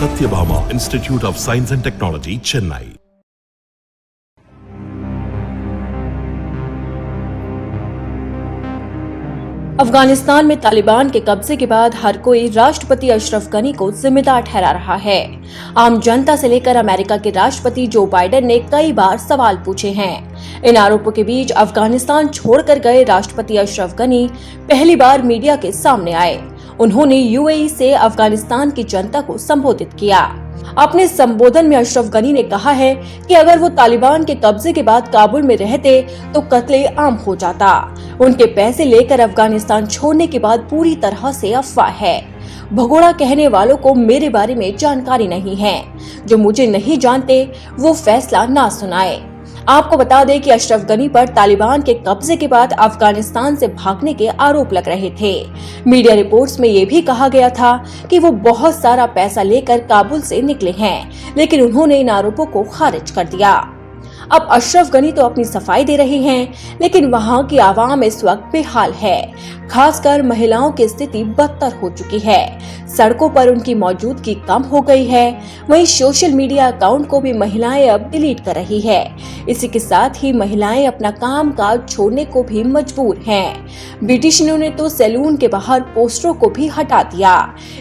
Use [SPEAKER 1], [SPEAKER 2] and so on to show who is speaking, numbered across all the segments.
[SPEAKER 1] Satyabhama Institute of Science and Technology, Chennai.
[SPEAKER 2] Afghanistan में तालिबान के कब्जे के बाद हर कोई राष्ट्रपति अशरफ गनी को जिम्मेदार ठहरा रहा है। आम जनता से लेकर अमेरिका के राष्ट्रपति जो बाइडेन ने कई बार सवाल पूछे हैं। इन आरोपों के बीच अफगानिस्तान छोड़कर गए राष्ट्रपति अशरफ गनी पहली बार मीडिया के सामने आए। उन्होंने यूएई से अफगानिस्तान की जनता को संबोधित किया। अपने संबोधन में अशरफ गनी ने कहा है कि अगर वो तालिबान के कब्जे के बाद काबुल में रहते तो कत्ले आम हो जाता। उनके पैसे लेकर अफगानिस्तान छोड़ने के बाद पूरी तरह से अफवाह है। भगोड़ा कहने वालों को मेरे बारे में जानकारी नहीं है। जो मुझे नहीं जानते वो फैसला ना सुनाए। आपको बता दें कि अशरफ गनी पर तालिबान के कब्जे के बाद अफगानिस्तान से भागने के आरोप लग रहे थे। मीडिया रिपोर्ट्स में ये भी कहा गया था कि वो बहुत सारा पैसा लेकर काबुल से निकले हैं, लेकिन उन्होंने इन आरोपों को खारिज कर दिया। अब अशरफ गनी तो अपनी सफाई दे रहे हैं, लेकिन वहां की आवाम इस वक्त बेहाल है। खासकर महिलाओं की स्थिति बदतर हो चुकी है। सड़कों पर उनकी मौजूदगी कम हो गई है। वहीं सोशल मीडिया अकाउंट को भी महिलाएं अब डिलीट कर रही है। इसी के साथ ही महिलाएं अपना काम काज छोड़ने को भी मजबूर हैं। ब्यूटिशियनों ने तो सैलून के बाहर पोस्टरों को भी हटा दिया।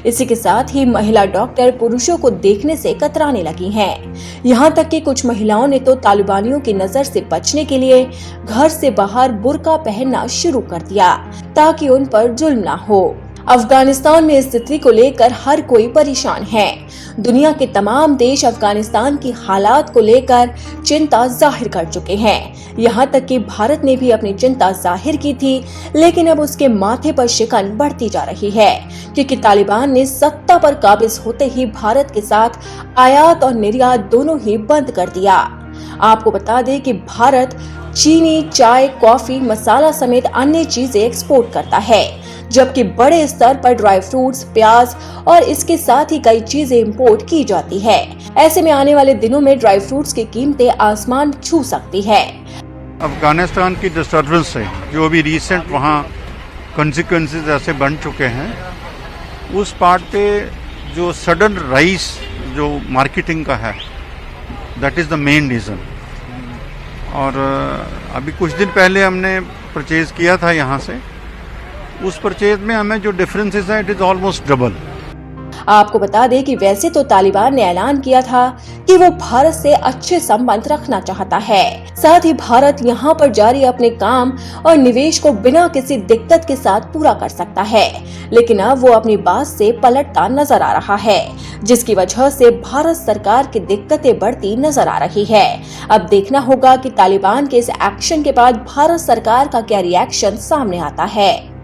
[SPEAKER 2] इसी के साथ ही महिला डॉक्टर पुरुषों को देखने से कतराने लगी हैं। यहाँ तक कि कुछ महिलाओं ने तो तालिबानियों की नजर से बचने के लिए घर से बाहर बुर्का पहनना शुरू कर दिया ताकि उन पर जुल्म ना हो। अफगानिस्तान में स्थिति को लेकर हर कोई परेशान है। दुनिया के तमाम देश अफगानिस्तान की हालात को लेकर चिंता जाहिर कर चुके हैं। यहाँ तक कि भारत ने भी अपनी चिंता जाहिर की थी, लेकिन अब उसके माथे पर शिकन बढ़ती जा रही है, क्योंकि तालिबान ने सत्ता पर काबिज होते ही भारत के साथ आयात और निर्यात दोनों ही बंद कर दिया। आपको बता दें कि भारत चीनी, चाय, कॉफी, मसाला समेत अन्य चीजें एक्सपोर्ट करता है, जबकि बड़े स्तर पर ड्राई फ्रूट्स, प्याज और इसके साथ ही कई चीजें इंपोर्ट की जाती है। ऐसे में आने वाले दिनों में ड्राई फ्रूट्स की कीमतें आसमान छू सकती है।
[SPEAKER 3] अफगानिस्तान की डिस्टर्बेंस से जो अभी रिसेंट वहाँ कॉन्सिक्वेंसेस ऐसे बन चुके हैं, उस पार्ट पे जो सडन राइस जो मार्केटिंग का है, that is the main reason. और अभी कुछ दिन पहले हमने परचेज किया था यहाँ से। उस परचेज में हमें जो डिफरेंसेस है, इट इज ऑलमोस्ट डबल।
[SPEAKER 2] आपको बता दें कि वैसे तो तालिबान ने ऐलान किया था कि वो भारत से अच्छे संबंध रखना चाहता है। साथ ही भारत यहाँ पर जारी अपने काम और निवेश को बिना किसी दिक्कत के साथ पूरा कर सकता है, लेकिन अब वो अपनी बात से पलटता नजर आ रहा है, जिसकी वजह से भारत सरकार की दिक्कतें बढ़ती नजर आ रही है। अब देखना होगा कि तालिबान के इस एक्शन के बाद भारत सरकार का क्या रिएक्शन सामने आता है।